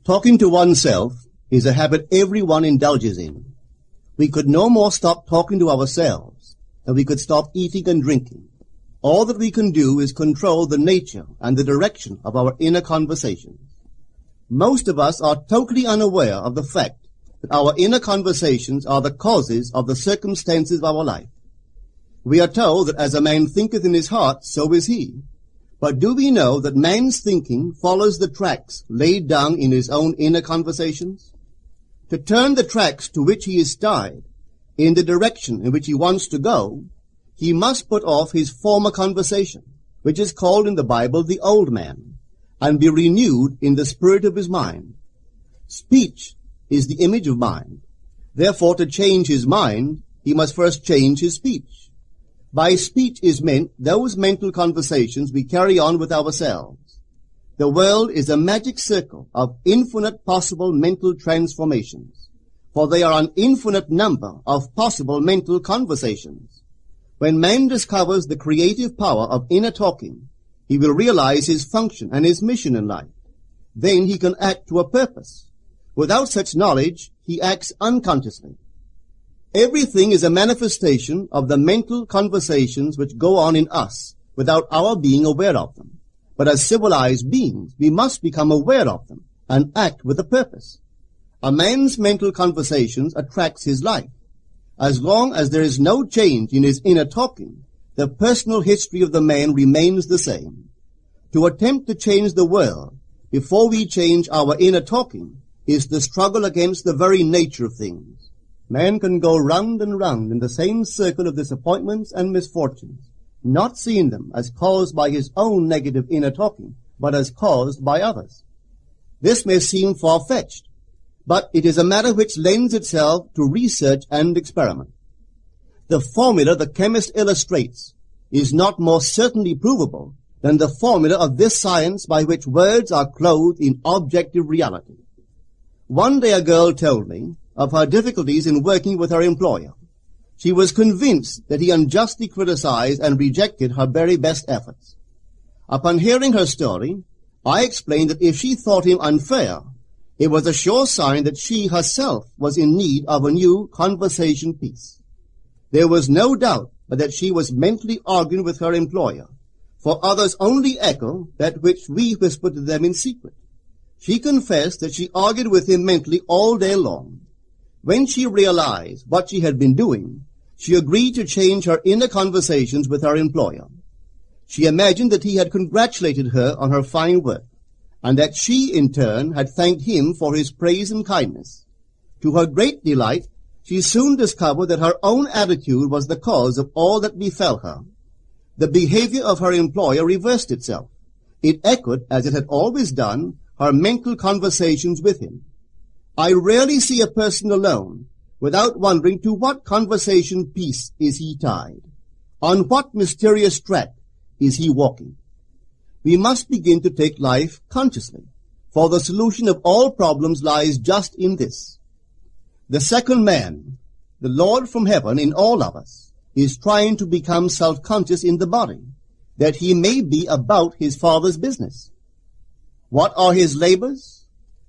Talking to oneself is a habit everyone indulges in. We could no more stop talking to ourselves than we could stop eating and drinking. All that we can do is control the nature and the direction of our inner conversations. Most of us are totally unaware of the fact that our inner conversations are the causes of the circumstances of our life. We are told that as a man thinketh in his heart, so is he. But do we know that man's thinking follows the tracks laid down in his own inner conversations? To turn the tracks to which he is tied in the direction in which he wants to go, he must put off his former conversation, which is called in the Bible the old man, and be renewed in the spirit of his mind. Speech is the image of mind. Therefore, to change his mind, he must first change his speech. By speech is meant those mental conversations we carry on with ourselves. The world is a magic circle of infinite possible mental transformations, for there are an infinite number of possible mental conversations. When man discovers the creative power of inner talking, he will realize his function and his mission in life. Then he can act to a purpose. Without such knowledge, he acts unconsciously. Everything is a manifestation of the mental conversations which go on in us without our being aware of them. But as civilized beings, we must become aware of them and act with a purpose. A man's mental conversations attracts his life. As long as there is no change in his inner talking, the personal history of the man remains the same. To attempt to change the world before we change our inner talking is the struggle against the very nature of things. Man can go round and round in the same circle of disappointments and misfortunes, not seeing them as caused by his own negative inner talking, but as caused by others. This may seem far-fetched, but it is a matter which lends itself to research and experiment. The formula the chemist illustrates is not more certainly provable than the formula of this science by which words are clothed in objective reality. One day a girl told me of her difficulties in working with her employer. She was convinced that he unjustly criticized and rejected her very best efforts. Upon hearing her story, I explained that if she thought him unfair, it was a sure sign that she herself was in need of a new conversation piece. There was no doubt but that she was mentally arguing with her employer, for others only echo that which we whisper to them in secret. She confessed that she argued with him mentally all day long. When she realized what she had been doing, she agreed to change her inner conversations with her employer. She imagined that he had congratulated her on her fine work, and that she, in turn, had thanked him for his praise and kindness. To her great delight, she soon discovered that her own attitude was the cause of all that befell her. The behavior of her employer reversed itself. It echoed, as it had always done, her mental conversations with him. I rarely see a person alone without wondering to what conversation piece is he tied. On what mysterious track is he walking? We must begin to take life consciously, for the solution of all problems lies just in this. The second man, the Lord from heaven in all of us, is trying to become self-conscious in the body, that he may be about his Father's business. What are his labors?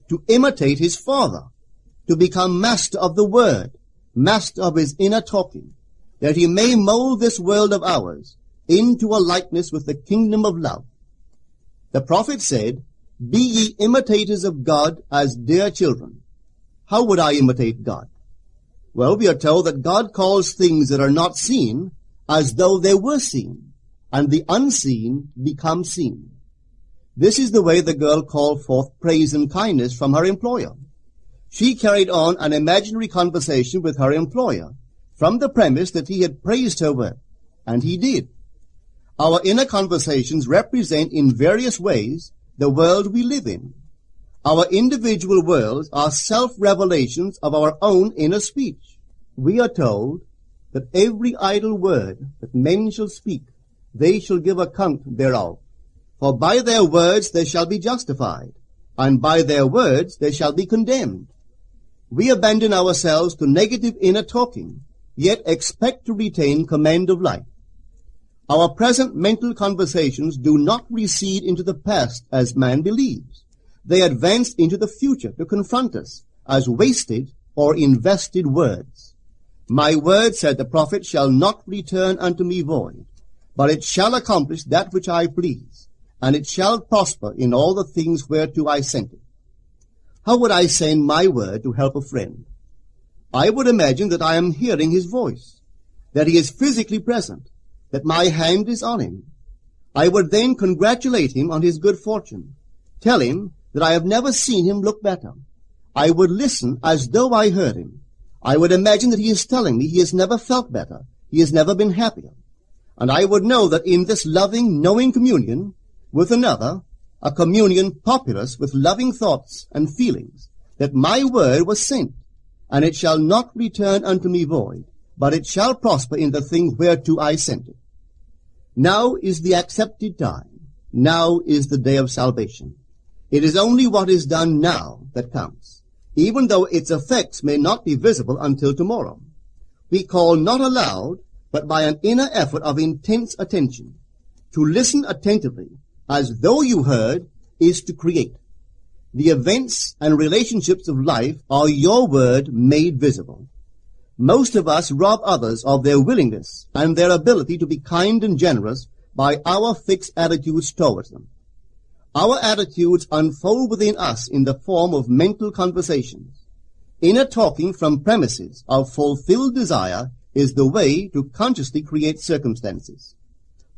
To imitate his Father, to become master of the Word, master of his inner talking, that he may mold this world of ours into a likeness with the kingdom of love. The prophet said, "Be ye imitators of God as dear children." How would I imitate God? Well, we are told that God calls things that are not seen as though they were seen, and the unseen become seen. This is the way the girl called forth praise and kindness from her employer. She carried on an imaginary conversation with her employer from the premise that he had praised her work, and he did. Our inner conversations represent in various ways the world we live in. Our individual worlds are self-revelations of our own inner speech. We are told that every idle word that men shall speak, they shall give account thereof. For by their words they shall be justified, and by their words they shall be condemned. We abandon ourselves to negative inner talking, yet expect to retain command of life. Our present mental conversations do not recede into the past as man believes. They advanced into the future to confront us as wasted or invested words. My word, said the prophet, shall not return unto me void, but it shall accomplish that which I please, and it shall prosper in all the things whereto I sent it. How would I send my word to help a friend? I would imagine that I am hearing his voice, that he is physically present, that my hand is on him. I would then congratulate him on his good fortune, tell him that I have never seen him look better. I would listen as though I heard him. I would imagine that he is telling me he has never felt better, he has never been happier. And I would know that in this loving, knowing communion with another, a communion populous with loving thoughts and feelings, that my word was sent, and it shall not return unto me void, but it shall prosper in the thing whereto I sent it. Now is the accepted time. Now is the day of salvation. It is only what is done now that counts, even though its effects may not be visible until tomorrow. We call not aloud, but by an inner effort of intense attention. To listen attentively, as though you heard, is to create. The events and relationships of life are your word made visible. Most of us rob others of their willingness and their ability to be kind and generous by our fixed attitudes towards them. Our attitudes unfold within us in the form of mental conversations. Inner talking from premises of fulfilled desire is the way to consciously create circumstances.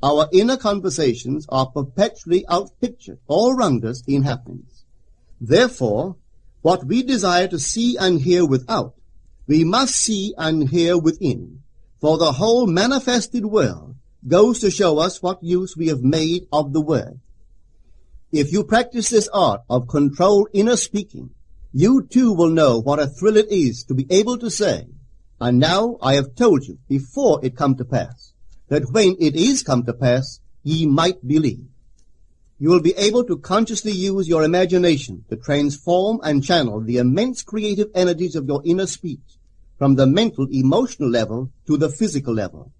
Our inner conversations are perpetually outpictured all around us in happenings. Therefore, what we desire to see and hear without, we must see and hear within, for the whole manifested world goes to show us what use we have made of the word. If you practice this art of controlled inner speaking, you too will know what a thrill it is to be able to say, and now I have told you before it come to pass, that when it is come to pass, ye might believe. You will be able to consciously use your imagination to transform and channel the immense creative energies of your inner speech from the mental, emotional level to the physical level.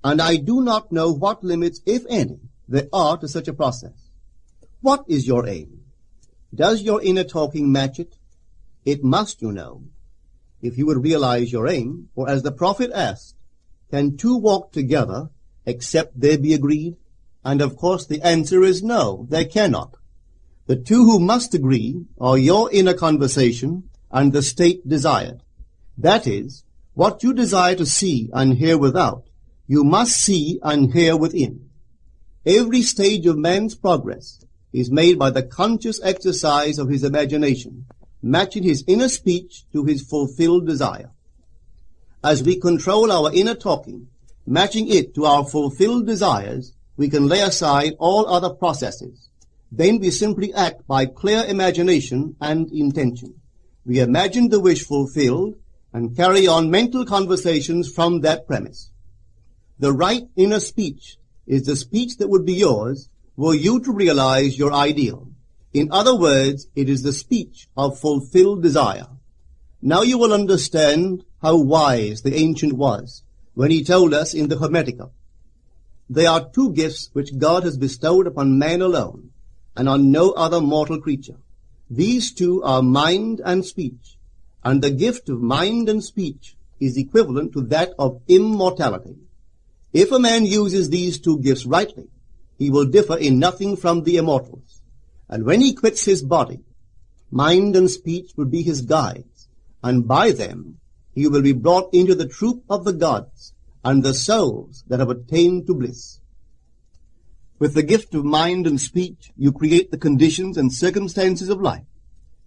And I do not know what limits, if any, there are to such a process. What is your aim? Does your inner talking match it? It must, you know. If you would realize your aim, for as the prophet asked, can two walk together except they be agreed? And of course the answer is no, they cannot. The two who must agree are your inner conversation and the state desired. That is, what you desire to see and hear without, you must see and hear within. Every stage of man's progress is made by the conscious exercise of his imagination, matching his inner speech to his fulfilled desire. As we control our inner talking, matching it to our fulfilled desires, we can lay aside all other processes. Then we simply act by clear imagination and intention. We imagine the wish fulfilled and carry on mental conversations from that premise. The right inner speech is the speech that would be yours were you to realize your ideal. In other words, it is the speech of fulfilled desire. Now you will understand how wise the ancient was when he told us in the Hermetica, there are two gifts which God has bestowed upon man alone, and on no other mortal creature. These two are mind and speech, and the gift of mind and speech is equivalent to that of immortality. If a man uses these two gifts rightly, he will differ in nothing from the immortals. And when he quits his body, mind and speech will be his guides, and by them he will be brought into the troop of the gods and the souls that have attained to bliss. With the gift of mind and speech, you create the conditions and circumstances of life.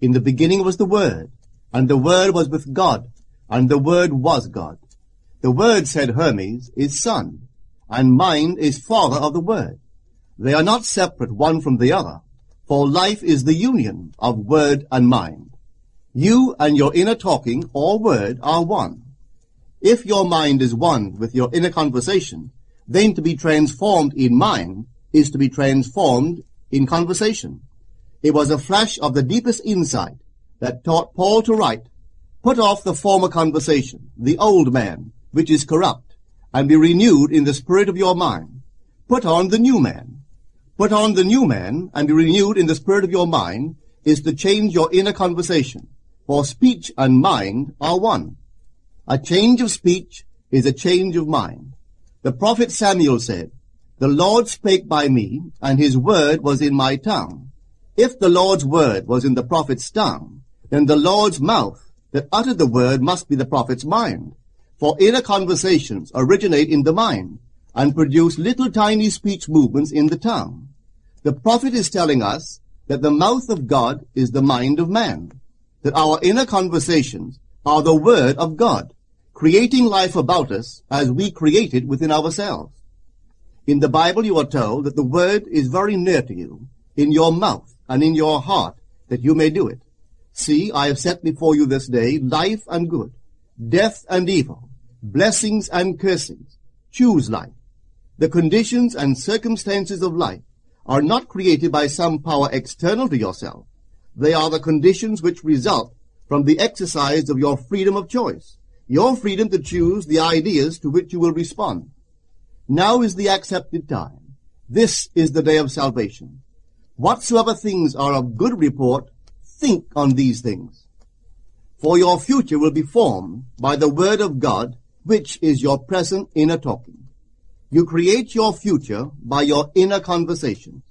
In the beginning was the Word, and the Word was with God, and the Word was God. The Word, said Hermes, is Son, and mind is Father of the Word. They are not separate one from the other, for life is the union of word and mind. You and your inner talking or word are one. If your mind is one with your inner conversation, then to be transformed in mind is to be transformed in conversation. It was a flash of the deepest insight that taught Paul to write, put off the former conversation, the old man, which is corrupt, and be renewed in the spirit of your mind. Put on the new man. Put on the new man, and be renewed in the spirit of your mind, is to change your inner conversation, for speech and mind are one. A change of speech is a change of mind. The prophet Samuel said, "The Lord spake by me, and his word was in my tongue." If the Lord's word was in the prophet's tongue, then the Lord's mouth that uttered the word must be the prophet's mind. For inner conversations originate in the mind and produce little tiny speech movements in the tongue. The prophet is telling us that the mouth of God is the mind of man, that our inner conversations are the word of God, creating life about us as we create it within ourselves. In the Bible you are told that the word is very near to you, in your mouth and in your heart, that you may do it. See, I have set before you this day life and good, death and evil, blessings and cursings. Choose life. The conditions and circumstances of life are not created by some power external to yourself. They are the conditions which result from the exercise of your freedom of choice, your freedom to choose the ideas to which you will respond. Now is the accepted time. This is the day of salvation. Whatsoever things are of good report, think on these things. For your future will be formed by the word of God, which is your present inner talking. You create your future by your inner conversations.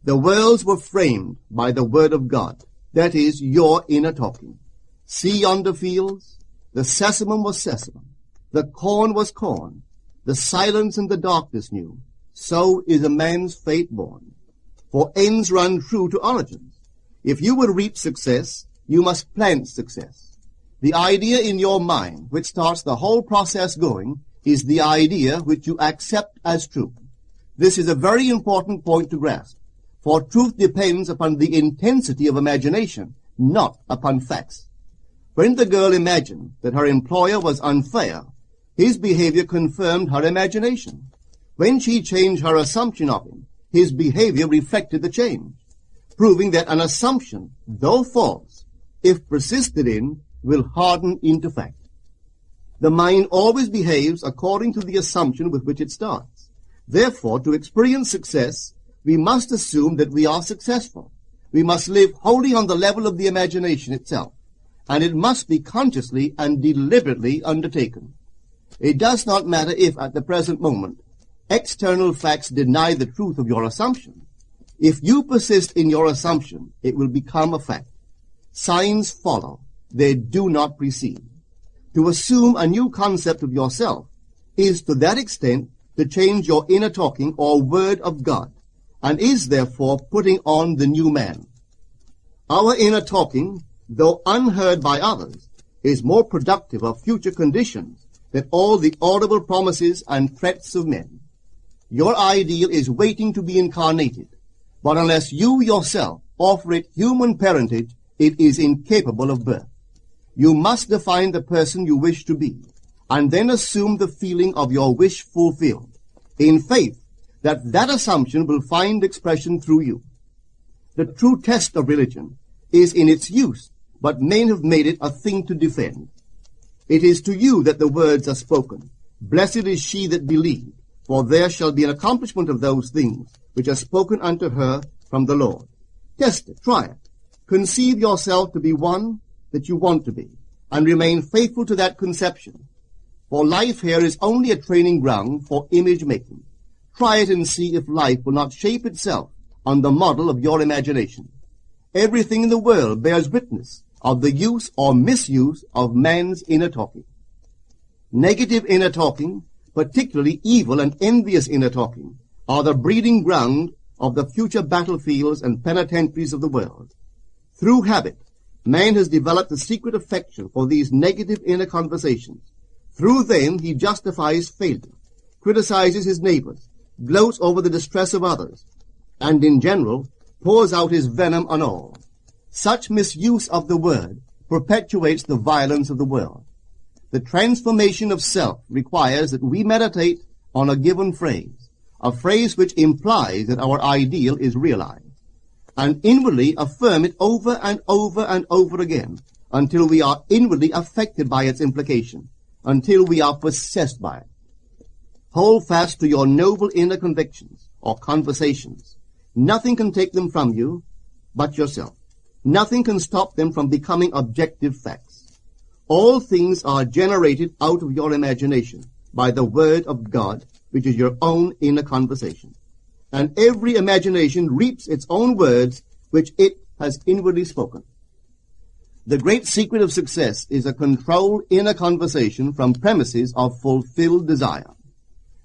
The worlds were framed by the word of God, that is, your inner talking. See yonder fields? The sesamum was sesamum. The corn was corn. The silence and the darkness knew. So is a man's fate born. For ends run true to origins. If you would reap success, you must plant success. The idea in your mind, which starts the whole process going, is the idea which you accept as true. This is a very important point to grasp, for truth depends upon the intensity of imagination, not upon facts. When the girl imagined that her employer was unfair, his behavior confirmed her imagination. When she changed her assumption of him, his behavior reflected the change, proving that an assumption, though false, if persisted in, will harden into fact. The mind always behaves according to the assumption with which it starts. Therefore, to experience success, we must assume that we are successful. We must live wholly on the level of the imagination itself, and it must be consciously and deliberately undertaken. It does not matter if, at the present moment, external facts deny the truth of your assumption. If you persist in your assumption, it will become a fact. Signs follow. They do not precede. To assume a new concept of yourself is to that extent to change your inner talking or word of God, and is therefore putting on the new man. Our inner talking, though unheard by others, is more productive of future conditions than all the audible promises and threats of men. Your ideal is waiting to be incarnated, but unless you yourself offer it human parentage, it is incapable of birth. You must define the person you wish to be, and then assume the feeling of your wish fulfilled, in faith that that assumption will find expression through you. The true test of religion is in its use, but men have made it a thing to defend. It is to you that the words are spoken. Blessed is she that believed, for there shall be an accomplishment of those things which are spoken unto her from the Lord. Test it, try it. Conceive yourself to be one that you want to be, and remain faithful to that conception. For life here is only a training ground for image-making. Try it and see if life will not shape itself on the model of your imagination. Everything in the world bears witness of the use or misuse of man's inner talking. Negative inner talking, particularly evil and envious inner talking, are the breeding ground of the future battlefields and penitentiaries of the world. Through habit, man has developed a secret affection for these negative inner conversations. Through them he justifies failure, criticizes his neighbors, gloats over the distress of others, and in general pours out his venom on all. Such misuse of the word perpetuates the violence of the world. The transformation of self requires that we meditate on a given phrase, a phrase which implies that our ideal is realized, and inwardly affirm it over and over and over again until we are inwardly affected by its implication, until we are possessed by it. Hold fast to your noble inner convictions or conversations. Nothing can take them from you but yourself. Nothing can stop them from becoming objective facts. All things are generated out of your imagination by the word of God, which is your own inner conversation. And every imagination reaps its own words, which it has inwardly spoken. The great secret of success is a controlled inner conversation from premises of fulfilled desire.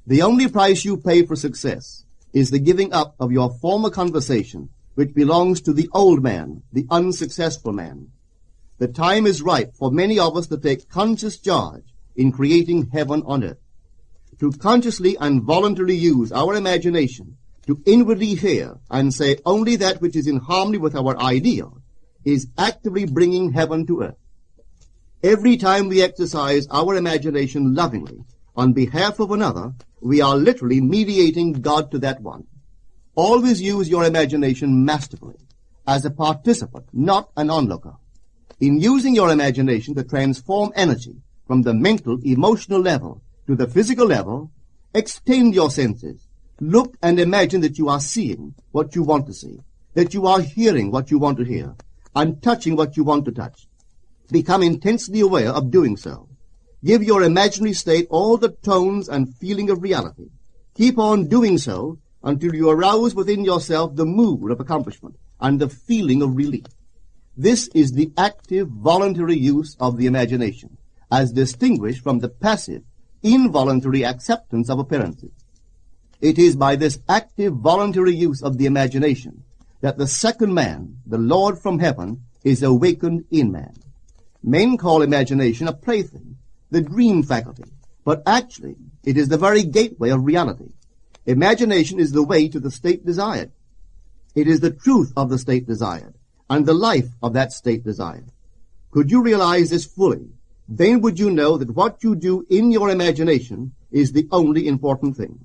The only price you pay for success is the giving up of your former conversation, which belongs to the old man, the unsuccessful man. The time is ripe for many of us to take conscious charge in creating heaven on earth. To consciously and voluntarily use our imagination to inwardly hear and say only that which is in harmony with our ideal is actively bringing heaven to earth. Every time we exercise our imagination lovingly on behalf of another, we are literally mediating God to that one. Always use your imagination masterfully, as a participant, not an onlooker. In using your imagination to transform energy from the mental, emotional level to the physical level, extend your senses. Look and imagine that you are seeing what you want to see, that you are hearing what you want to hear, and touching what you want to touch. Become intensely aware of doing so. Give your imaginary state all the tones and feeling of reality. Keep on doing so until you arouse within yourself the mood of accomplishment and the feeling of relief. This is the active, voluntary use of the imagination, as distinguished from the passive, involuntary acceptance of appearances. It is by this active, voluntary use of the imagination that the second man, the Lord from heaven, is awakened in man. Men call imagination a plaything, the dream faculty, but actually it is the very gateway of reality. Imagination is the way to the state desired. It is the truth of the state desired, and the life of that state desired. Could you realize this fully, then would you know that what you do in your imagination is the only important thing.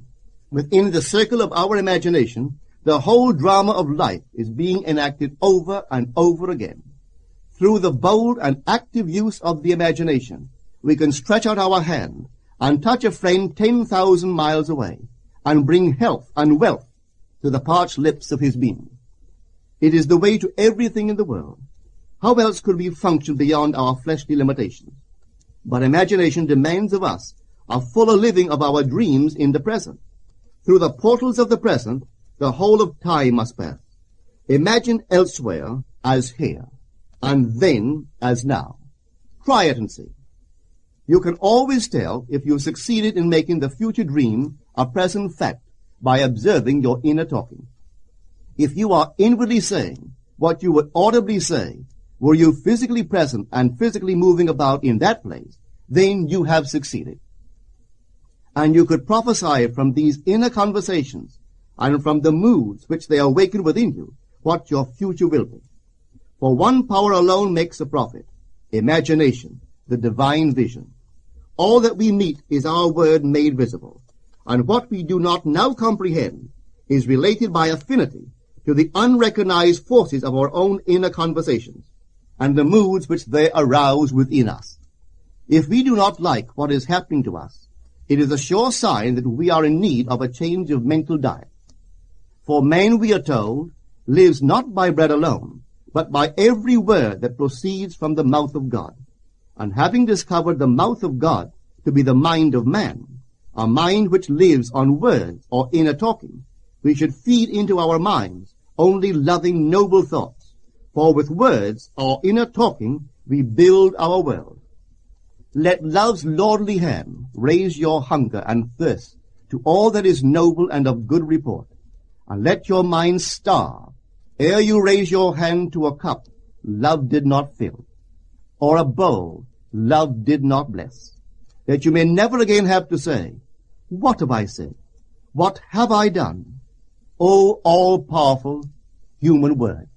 Within the circle of our imagination, the whole drama of life is being enacted over and over again. Through the bold and active use of the imagination, we can stretch out our hand and touch a friend 10,000 miles away and bring health and wealth to the parched lips of his being. It is the way to everything in the world. How else could we function beyond our fleshly limitations? But imagination demands of us a fuller living of our dreams in the present. Through the portals of the present, the whole of time must pass. Imagine elsewhere as here, and then as now. Try it and see. You can always tell if you succeeded in making the future dream a present fact by observing your inner talking. If you are inwardly saying what you would audibly say, were you physically present and physically moving about in that place, then you have succeeded. And you could prophesy from these inner conversations and from the moods which they awaken within you what your future will be. For one power alone makes a prophet, imagination, the divine vision. All that we meet is our word made visible, and what we do not now comprehend is related by affinity to the unrecognized forces of our own inner conversations and the moods which they arouse within us. If we do not like what is happening to us, it is a sure sign that we are in need of a change of mental diet. For man, we are told, lives not by bread alone, but by every word that proceeds from the mouth of God. And having discovered the mouth of God to be the mind of man, a mind which lives on words or inner talking, we should feed into our minds only loving, noble thoughts. For with words or inner talking we build our world. Let love's lordly hand raise your hunger and thirst to all that is noble and of good report, and let your mind starve ere you raise your hand to a cup love did not fill, or a bowl love did not bless, that you may never again have to say, "What have I said? What have I done?" O all-powerful human word.